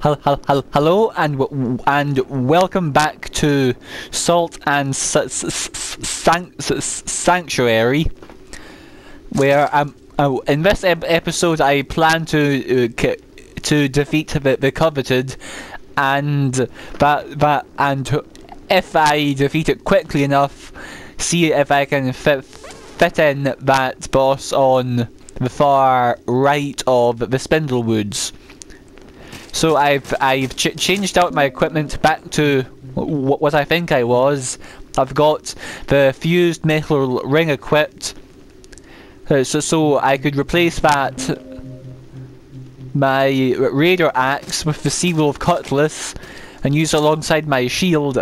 Hello and welcome back to Salt and Sanctuary, where in this episode I plan to defeat the Coveted, and if I defeat it quickly enough, see if I can fit in that boss on the far right of the Spindlewoods. So I've changed out my equipment back to what I think I was. I've got the fused metal ring equipped, so I could replace that my raider axe with the Seawolf cutlass and use it alongside my shield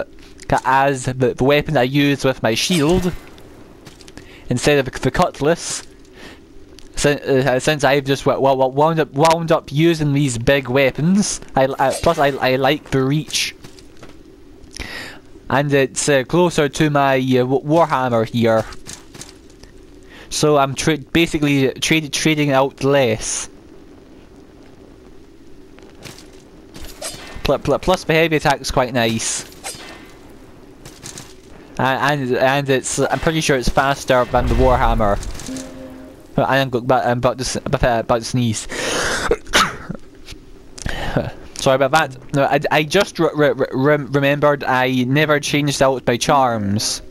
as the weapon I use with my shield instead of the cutlass. Since I've just wound up using these big weapons, plus I like the reach, and it's closer to my Warhammer here, so I'm basically trading out less. Plus the heavy attack's quite nice, and I'm pretty sure it's faster than the Warhammer. I'm about to sneeze. Sorry about that. No, I just remembered I never changed out my charms.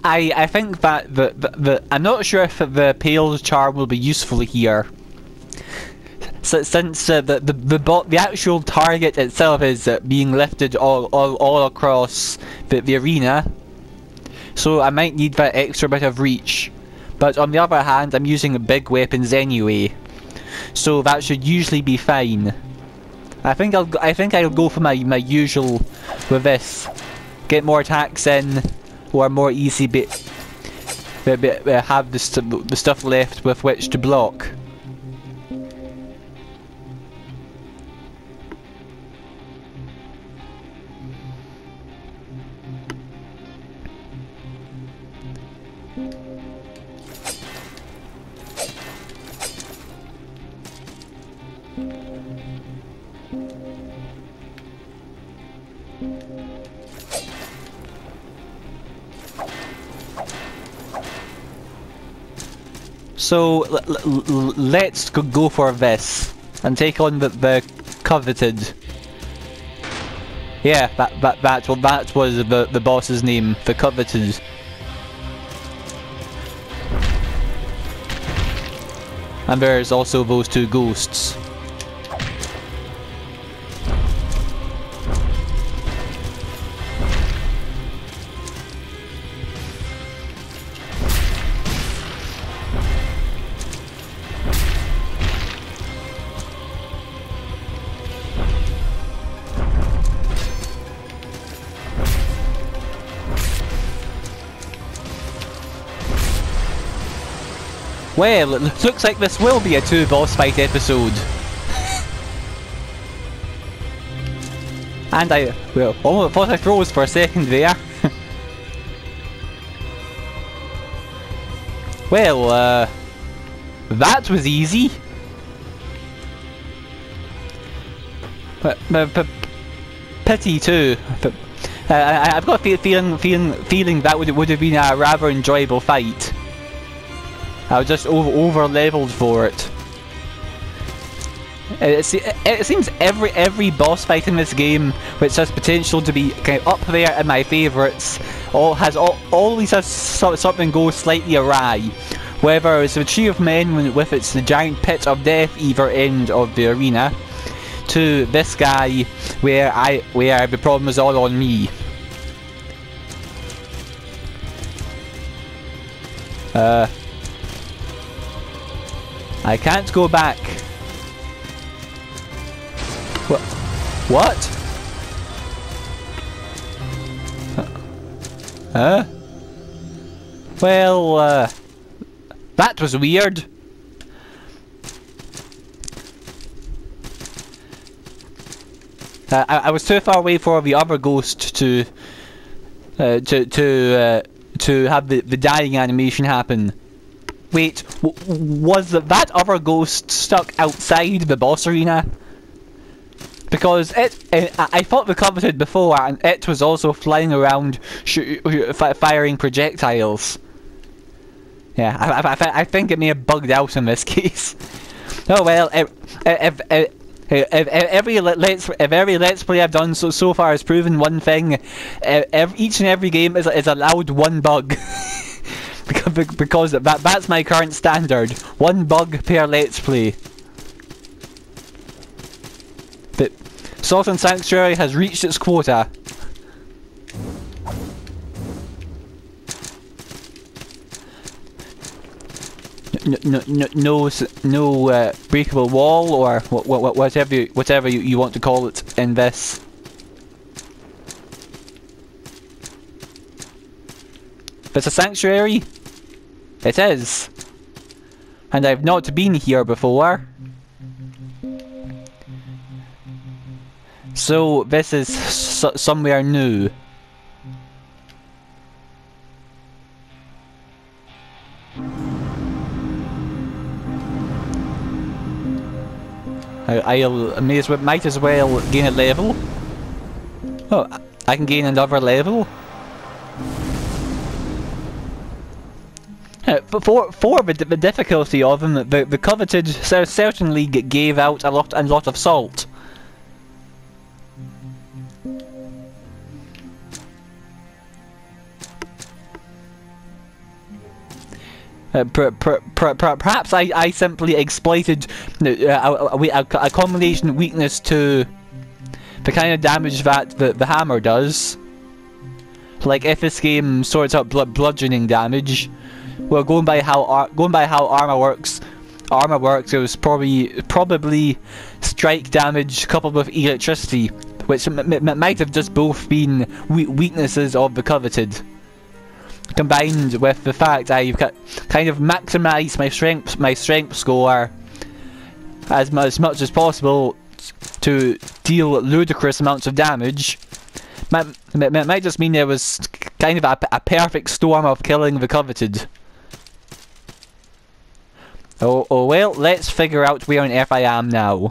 I think that I'm not sure if the Pale's charm will be useful here, since the actual target itself is being lifted all across the arena, so I might need that extra bit of reach. But on the other hand, I'm using big weapons anyway, so that should usually be fine. I think I'll go for my usual with this. Get more attacks in, or more easy have the stuff left with which to block. So let's go for this and take on the Coveted. Yeah, that was the boss's name, the Coveted. And there's also those two ghosts. Well, it looks like this will be a 2 boss fight episode. And I almost thought I froze for a second there. Well, that was easy. Pity too. I've got a feeling that would have been a rather enjoyable fight. I was just over leveled for it. It seems every boss fight in this game, which has potential to be kind of up there in my favourites, always has something go slightly awry. Whether it's the Tree of Men with its the giant pit of death either end of the arena, to this guy where the problem is all on me. I can't go back. What? Huh? Well, that was weird. I was too far away for the other ghost to have the dying animation happen. Wait, was that other ghost stuck outside the boss arena? Because I fought the Coveted before, and it was also flying around, firing projectiles. Yeah, I think it may have bugged out in this case. Oh well, if every let's play I've done so far has proven one thing: each and every game is allowed one bug. because that's my current standard: one bug per let's play. But Salt and Sanctuary has reached its quota. No breakable wall, or whatever you want to call it in this. It's a sanctuary. It is, and I've not been here before. So this is somewhere new. Might as well gain a level. Oh, I can gain another level. For the difficulty of them, the Coveted certainly gave out a lot of salt. Perhaps I simply exploited a combination weakness to the kind of damage that the hammer does. Like if this game sorts out bludgeoning damage, well, going by how armor works, it was probably strike damage coupled with electricity, which might have just both been weaknesses of the Coveted, combined with the fact I've kind of maximised my strength score as much as possible to deal ludicrous amounts of damage. It might just mean there was kind of a perfect storm of killing the Coveted. Oh well, let's figure out where on earth I am now.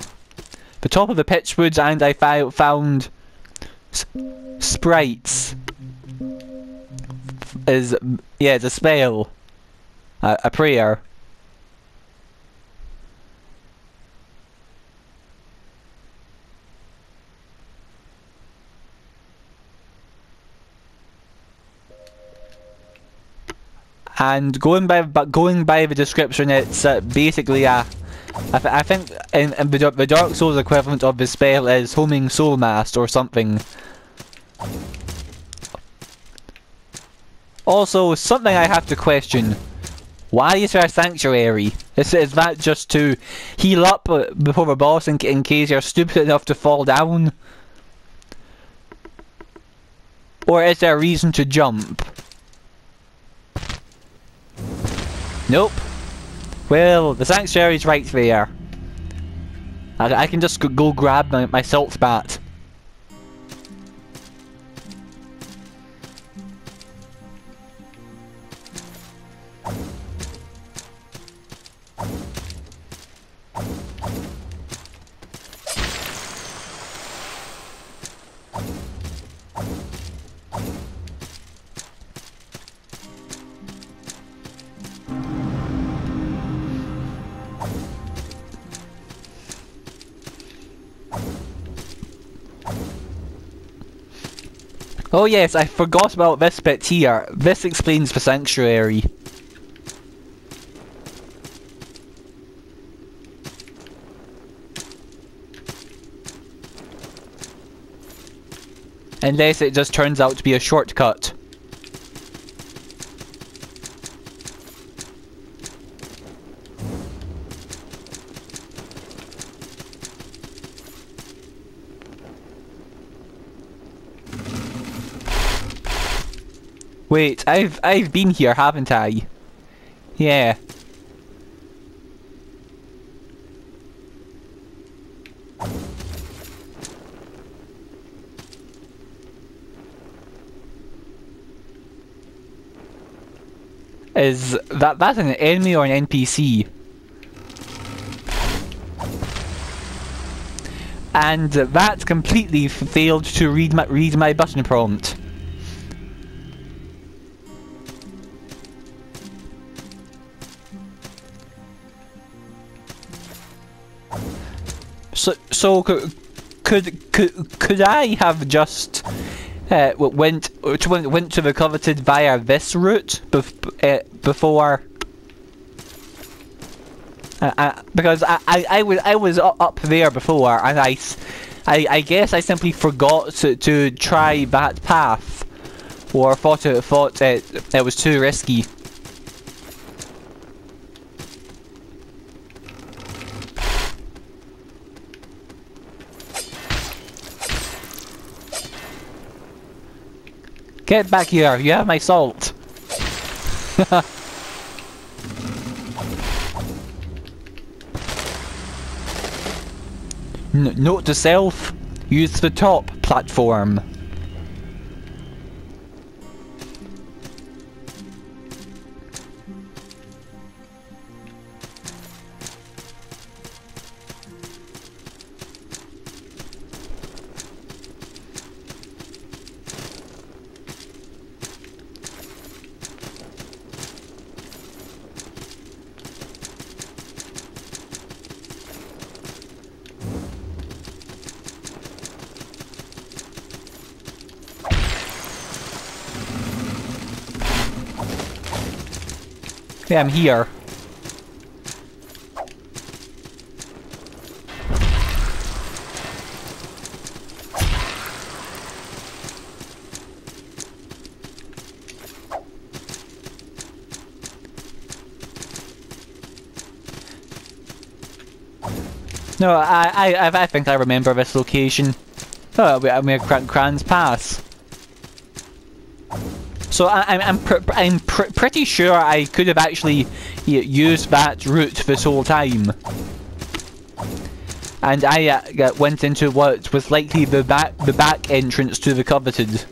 The top of the Pitchwoods, and I found sprites. It's a spell. A prayer. And going by the description, it's basically I think in the Dark Souls equivalent of the spell is Homing Soulmast or something. Also, something I have to question: why is there a sanctuary? Is that just to heal up before the boss in case you're stupid enough to fall down? Or is there a reason to jump? Nope. Well, the sanctuary's right there. I can just go grab my salt bat. Oh yes, I forgot about this bit here. This explains the sanctuary. Unless it just turns out to be a shortcut. Wait, I've been here, haven't I? Yeah. Is that's an enemy or an NPC? And that completely failed to read my button prompt. So could I have just went to the coveted via this route before? Because I was up there before, and I guess I simply forgot to try that path, or thought it was too risky. Get back here, you have my salt. Note to self, use the top platform. Yeah, I'm here. No, I think I remember this location. Oh, we're Kran's Pass. So I'm pretty sure I could have actually used that route this whole time, and I went into what was likely the back entrance to the coveted.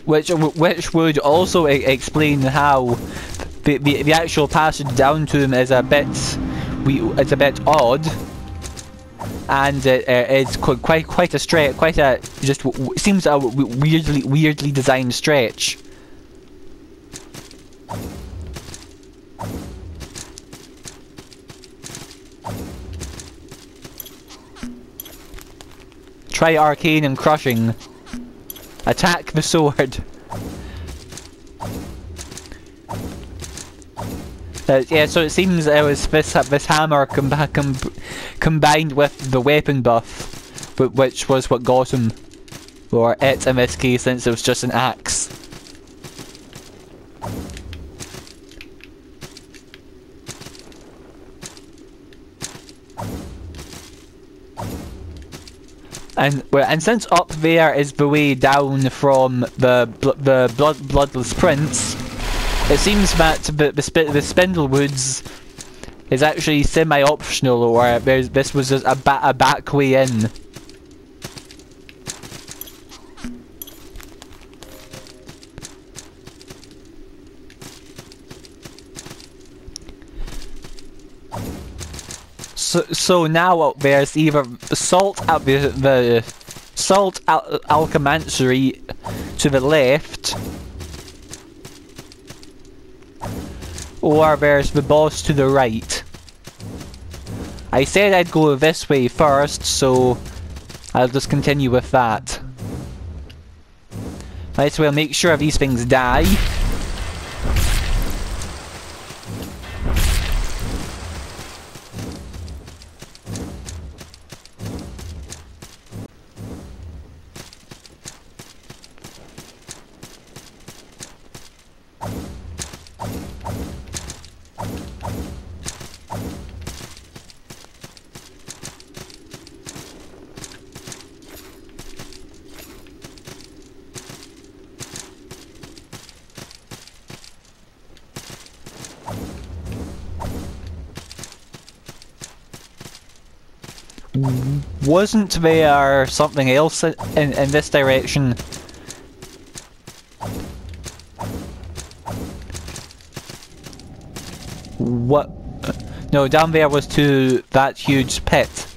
Which would also explain how the actual passage down to him is a bit. It's a bit odd, and it's quite a stretch, seems a weirdly designed stretch. Try arcane and crushing. Attack the sword. Yeah, so it seems it was this hammer combined with the weapon buff, which was what got him, or it in this case, since it was just an axe. And since up there is the way down from the Bloodless Prince, it seems that the Spindlewoods is actually semi-optional, or this was just a back way in. So now there's either the Salt Alchemansary to the left, or there's the boss to the right. I said I'd go this way first, so I'll just continue with that. Might as well make sure these things die. Wasn't there something else in this direction? What? No, down there was to that huge pit.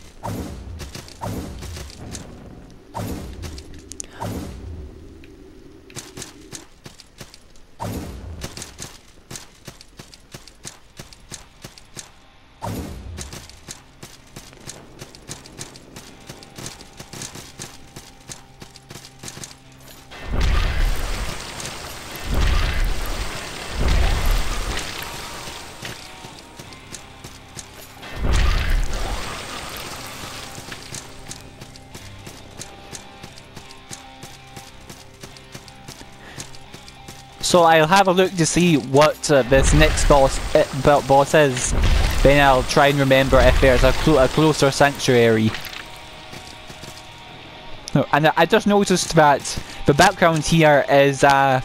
So I'll have a look to see what this next boss is. Then I'll try and remember if there's a closer sanctuary. No, and I just noticed that the background here is a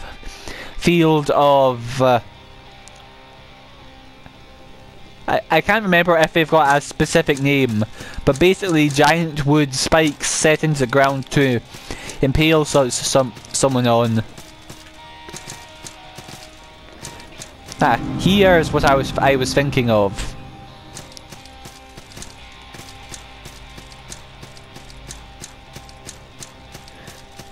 field of... I can't remember if they've got a specific name, but basically giant wood spikes set into the ground to impale someone on. Ah, here's what I was thinking of.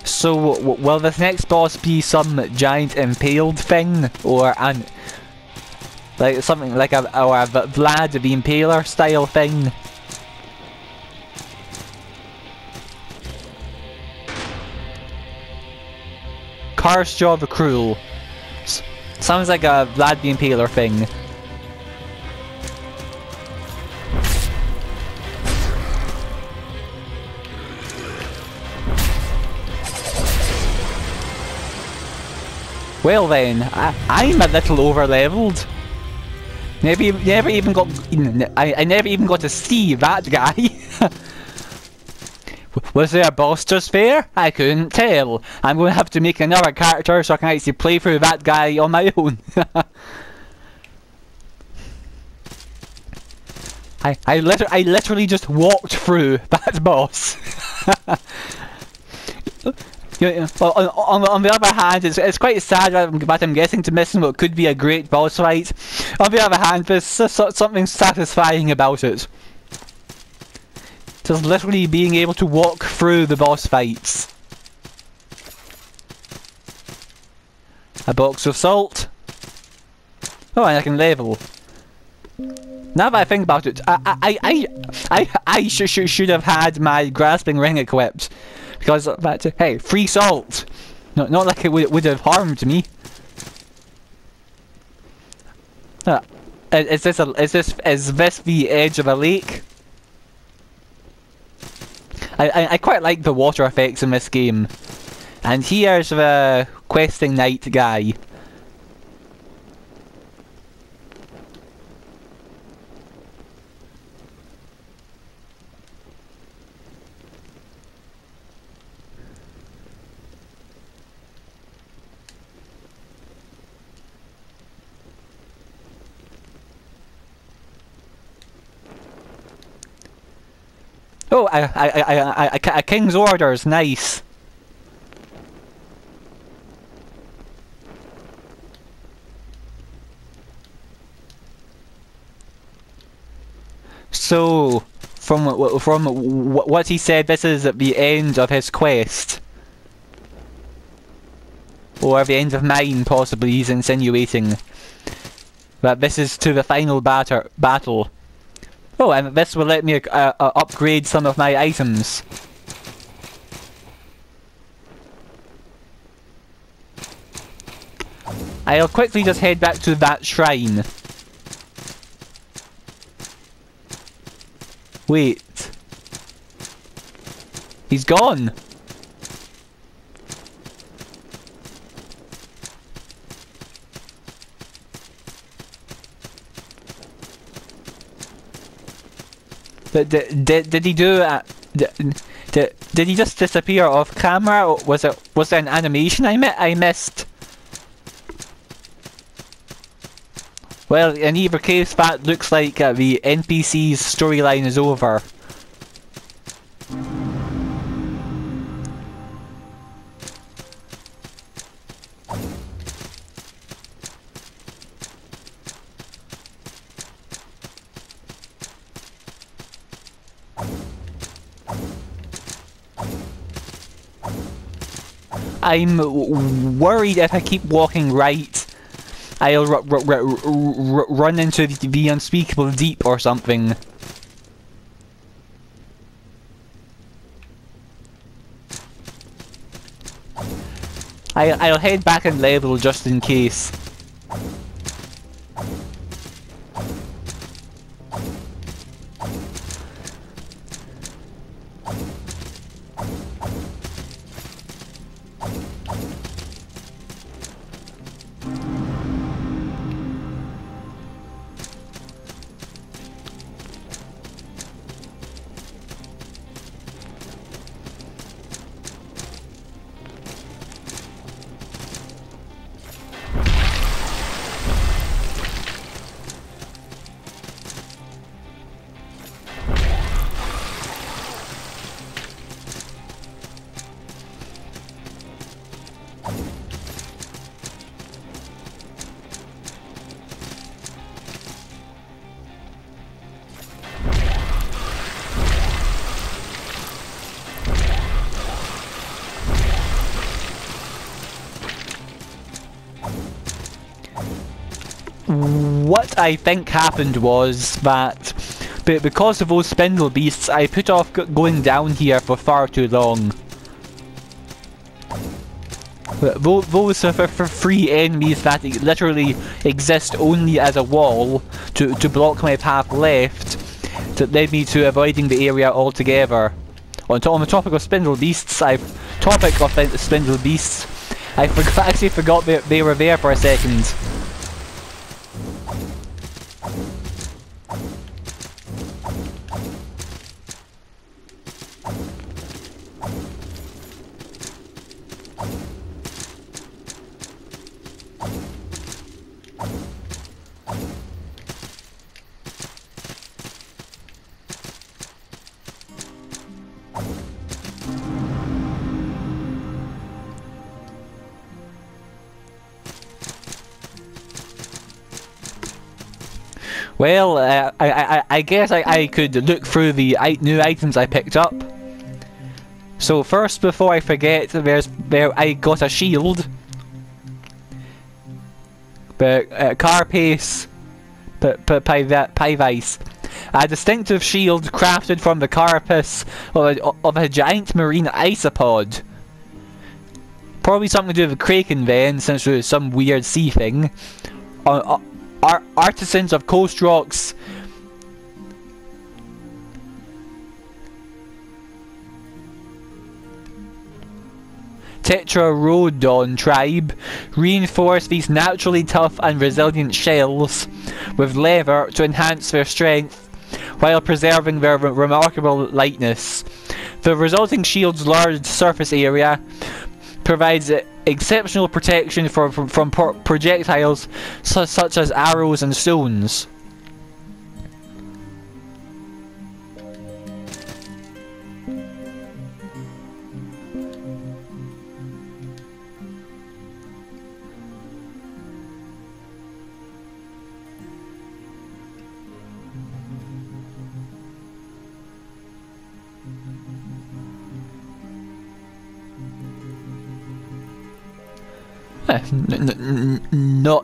So, will this next boss be some giant impaled thing, or like something like a Vlad the Impaler style thing? Karstjaw the Cruel. Sounds like a Vlad the Impaler thing. Well then, I'm a little over-leveled. Never even got... I never even got to see that guy. Was there a boss just there? I couldn't tell. I'm going to have to make another character so I can actually play through that guy on my own. I literally just walked through that boss. On the other hand, it's quite sad that I'm getting to missing what could be a great boss fight. On the other hand, there's something satisfying about it. Just literally being able to walk through the boss fights. A box of salt. Oh, and I can level. Now that I think about it, I should have had my grasping ring equipped, because hey, free salt. Not like it would have harmed me. Is this the edge of a lake? I quite like the water effects in this game. And here's the questing knight guy. Oh, a king's orders, nice. So, from what he said, this is at the end of his quest. Or the end of mine, possibly, he's insinuating. That this is to the final battle. Oh, and this will let me upgrade some of my items. I'll quickly just head back to that shrine. Wait. He's gone. Did he do did he just disappear off camera, or was there an animation I missed? Well, in either case, that looks like the NPC's storyline is over. I'm worried if I keep walking right, I'll run into the unspeakable deep or something. I'll head back and level just in case. What I think happened was that because of those spindle beasts, I put off going down here for far too long. Those are for free enemies that literally exist only as a wall to block my path left, that led me to avoiding the area altogether. On the topic of spindle beasts, I actually forgot they were there for a second. Well, I guess I could look through the new items I picked up. So first, before I forget, I got a shield. But Carapace Pivice. A distinctive shield crafted from the carapace of a giant marine isopod. Probably something to do with Kraken then, since it was some weird sea thing. Artisans of Coast Rocks. Tetrarodon tribe reinforce these naturally tough and resilient shells with leather to enhance their strength while preserving their remarkable lightness. The resulting shield's large surface area provides exceptional protection from projectiles such as arrows and stones.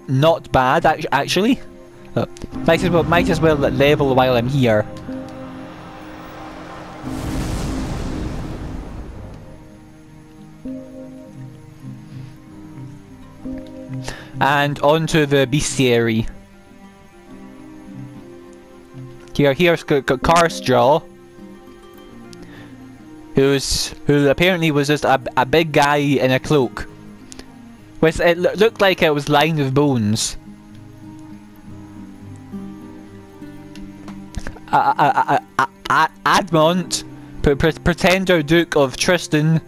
Not bad actually. Might as well level while I'm here. And onto the bestiary. Here's Karstraw, who apparently was just a big guy in a cloak. It looked like it was lined with bones. Admont, pretender Duke of Tristan,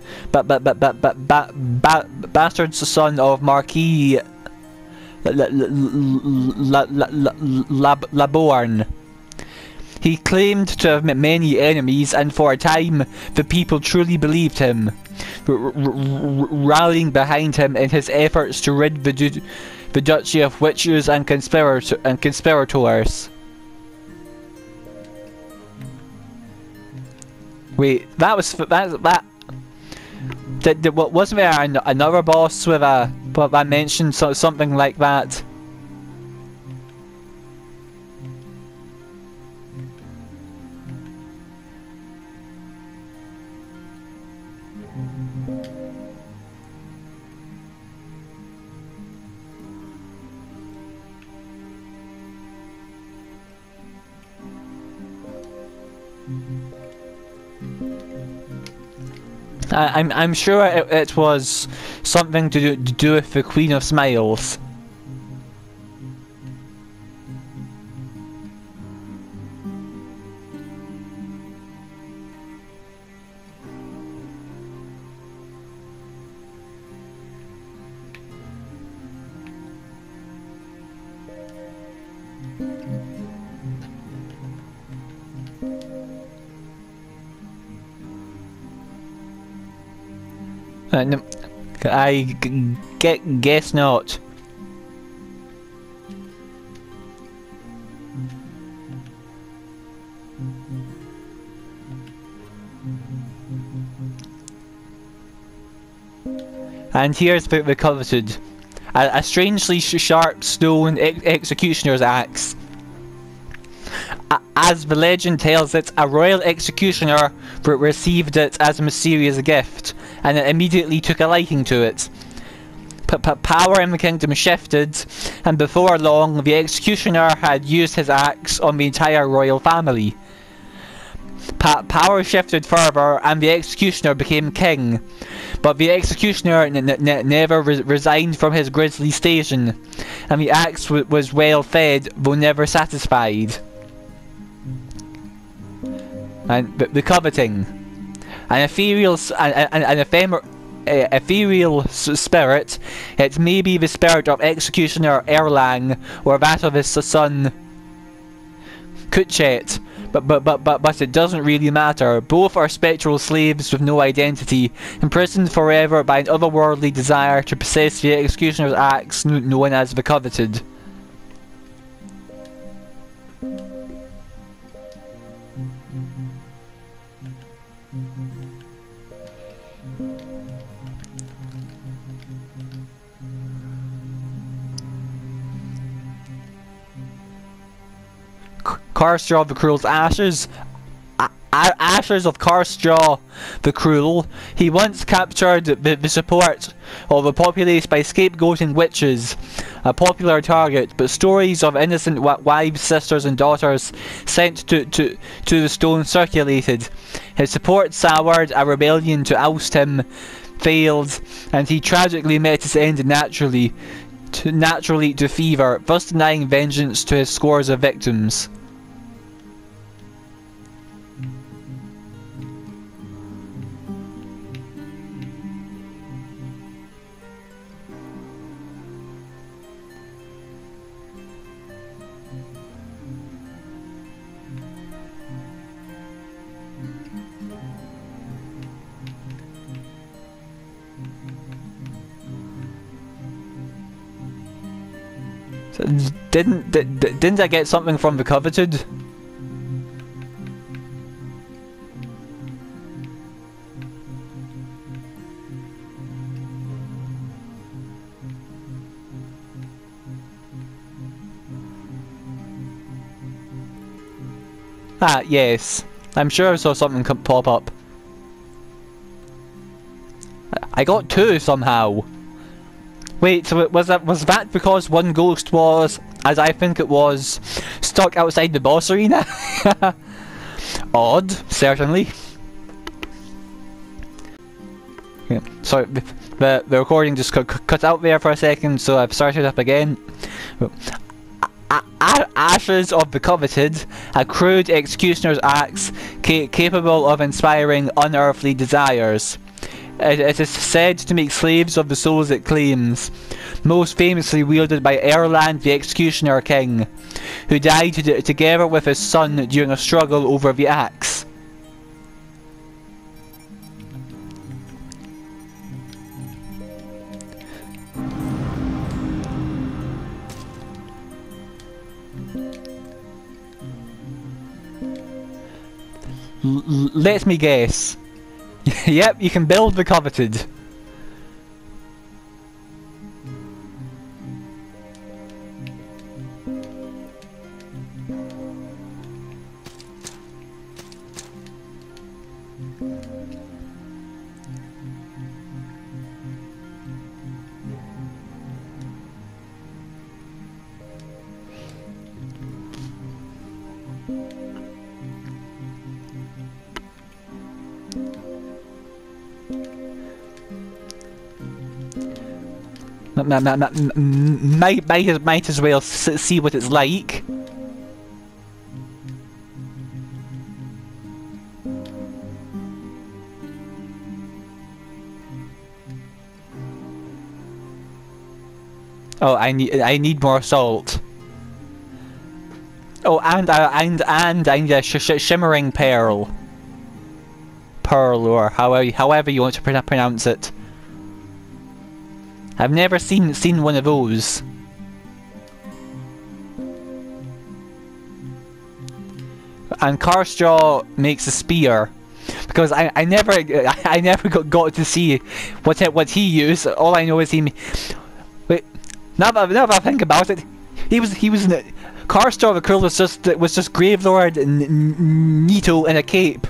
bastard son of Marquis Laborn. He claimed to have met many enemies, and for a time the people truly believed him, rallying behind him in his efforts to rid the duchy of witches and conspirators. Wait, Wasn't there another boss with a... But I mentioned something like that? I'm sure it was something to do with the Queen of Smiles. No, guess not. And here's the coveted. A strangely sharp stone executioner's axe. As the legend tells it, a royal executioner received it as a mysterious gift, and it immediately took a liking to it. Power in the kingdom shifted, and before long, the executioner had used his axe on the entire royal family. Power shifted further, and the executioner became king. But the executioner never resigned from his grisly station, and the axe was well fed, though never satisfied. And the coveting. An ethereal spirit, it may be the spirit of executioner Erlang, or that of his son Kutchet, but it doesn't really matter. Both are spectral slaves with no identity, imprisoned forever by an otherworldly desire to possess the executioner's axe known as the coveted. Karstraw the Cruel's ashes. Ashes of Karstraw the Cruel. He once captured the support of the populace by scapegoating witches, a popular target, but stories of innocent wives, sisters and daughters sent to the stone circulated. His support soured, a rebellion to oust him failed, and he tragically met his end naturally to fever, thus denying vengeance to his scores of victims. Didn't I get something from the coveted? Ah, yes. I'm sure I saw something pop up. I got two somehow. Wait, so was that because one ghost was, as I think it was, stuck outside the boss arena? Odd, certainly. Yeah, sorry, the recording just cut out there for a second, so I've started up again. Ashes of the Coveted, a crude executioner's axe capable of inspiring unearthly desires. It is said to make slaves of the souls it claims, most famously wielded by Erland the Executioner King, who died together with his son during a struggle over the axe. Let me guess. Yep, you can build the Coveted. Might as well see what it's like. Oh, I need more salt. Oh, and I need a shimmering pearl, or however you want to pronounce it. I've never seen one of those. And Carstraw makes a spear, because I never got to see what he used. All I know is he. Wait, now that I think about it, he was Carstraw the Cruel was just Gravelord Nito in a cape.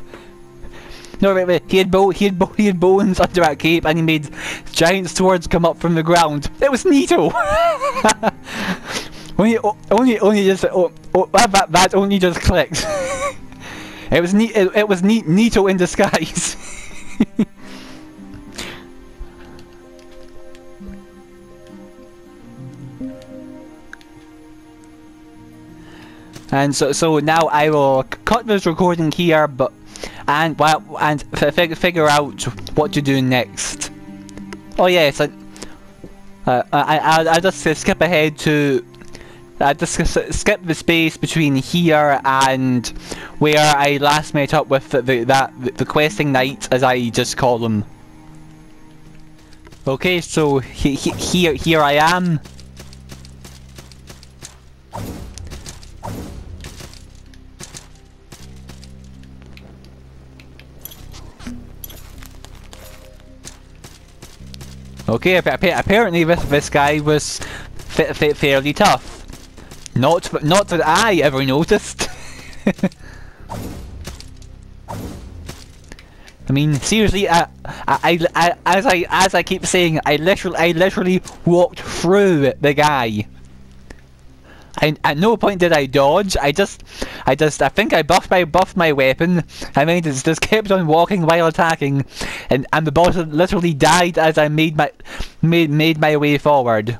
No, wait. He had bones under that cape, and he made giant swords come up from the ground. It was Nito. only just that only just clicked. It was Nito in disguise. And so now I will cut this recording here, and figure out what to do next. Oh yes, I just skip ahead to. I just skip the space between here and where I last met up with the questing knight, as I just call them. Okay, so here I am. Okay, apparently this guy was fairly tough. Not that I ever noticed. I mean, seriously, as I keep saying, I literally walked through the guy. At no point did I dodge. I think I buffed my weapon. I mean, it just kept on walking while attacking, and the boss literally died as I made my way forward.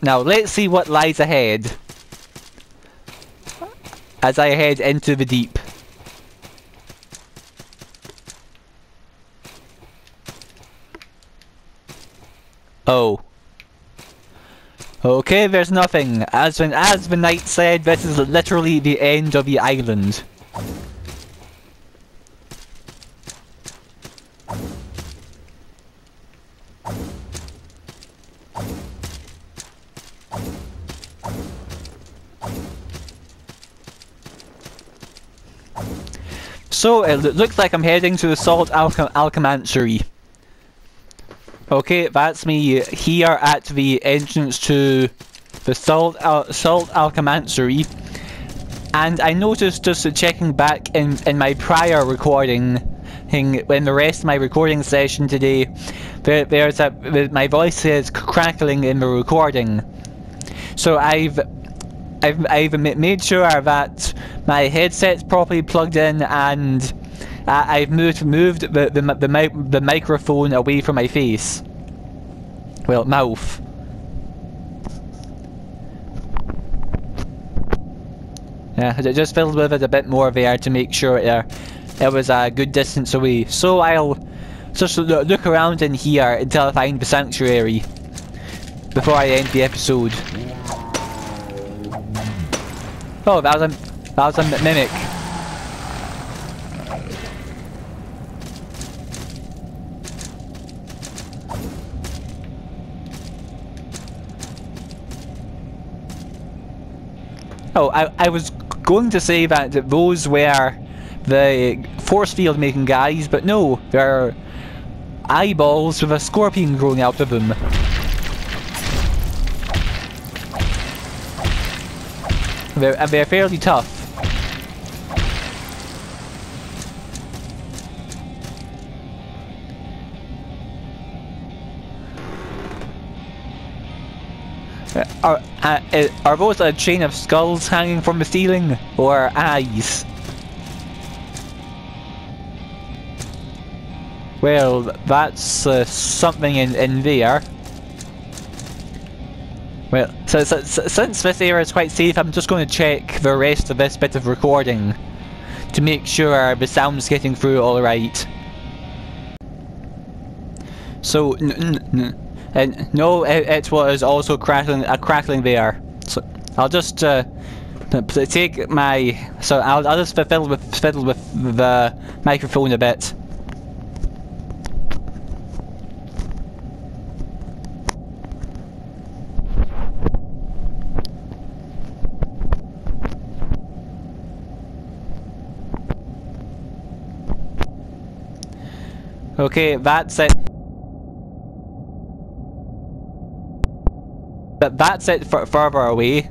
Now let's see what lies ahead as I head into the deep. Oh. Okay, there's nothing. As the knight said, this is literally the end of the island. So it looks like I'm heading to the Salt Alchemanciery. Okay, that's me here at the entrance to the Salt Alchemanciery, and I noticed, just checking back in my prior recording, in the rest of my recording session today, my voice is crackling in the recording. So I've made sure that my headset's properly plugged in, and I've moved the microphone away from my face. Well, mouth. Yeah, it just filled with it a bit more there to make sure it was a good distance away. So I'll just look around in here until I find the sanctuary before I end the episode. Oh, that was a mimic. Oh, I was going to say that those were the force field making guys, but no, they're eyeballs with a scorpion growing out of them. They're fairly tough. Are those a chain of skulls hanging from the ceiling, or eyes? Well, that's something in there. Well, so since this area is quite safe, I'm just going to check the rest of this bit of recording to make sure the sound's getting through alright. So, no, it was also crackling there. So, I'll just take my... So, I'll just fiddle with the microphone a bit. Okay, that's it. But that's it further away.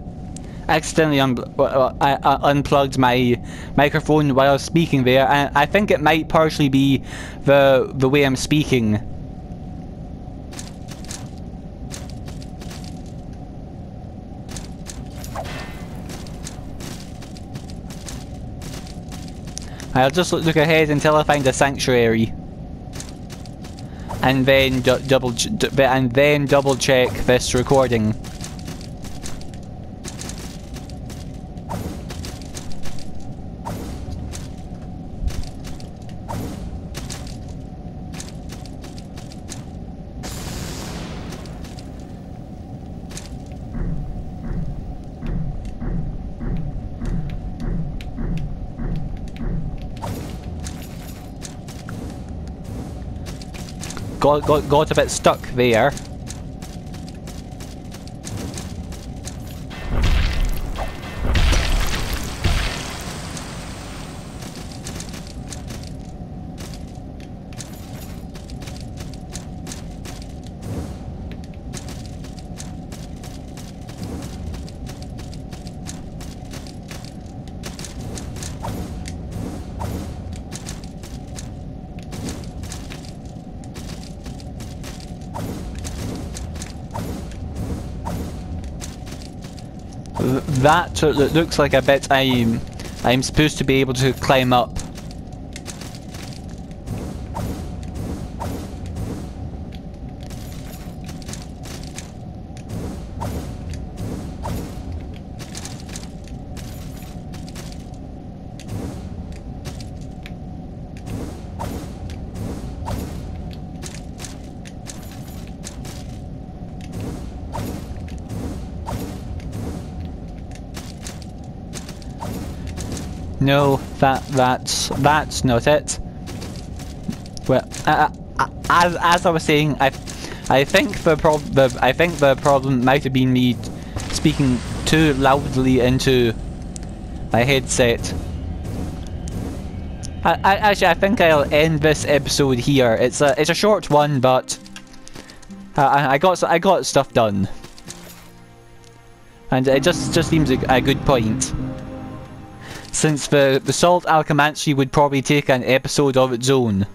Accidentally unplugged my microphone while I was speaking there, and I think it might partially be the way I'm speaking. I'll just look ahead until I find a sanctuary. And then double check this recording. Got a bit stuck there. That looks like a bit I'm supposed to be able to climb up. No, that's not it. Well, as I was saying, I think the problem might have been me speaking too loudly into my headset. Actually, I think I'll end this episode here. It's a short one, but I got stuff done, and it just seems a good point. Since the Salt Alchemanchy would probably take an episode of its own.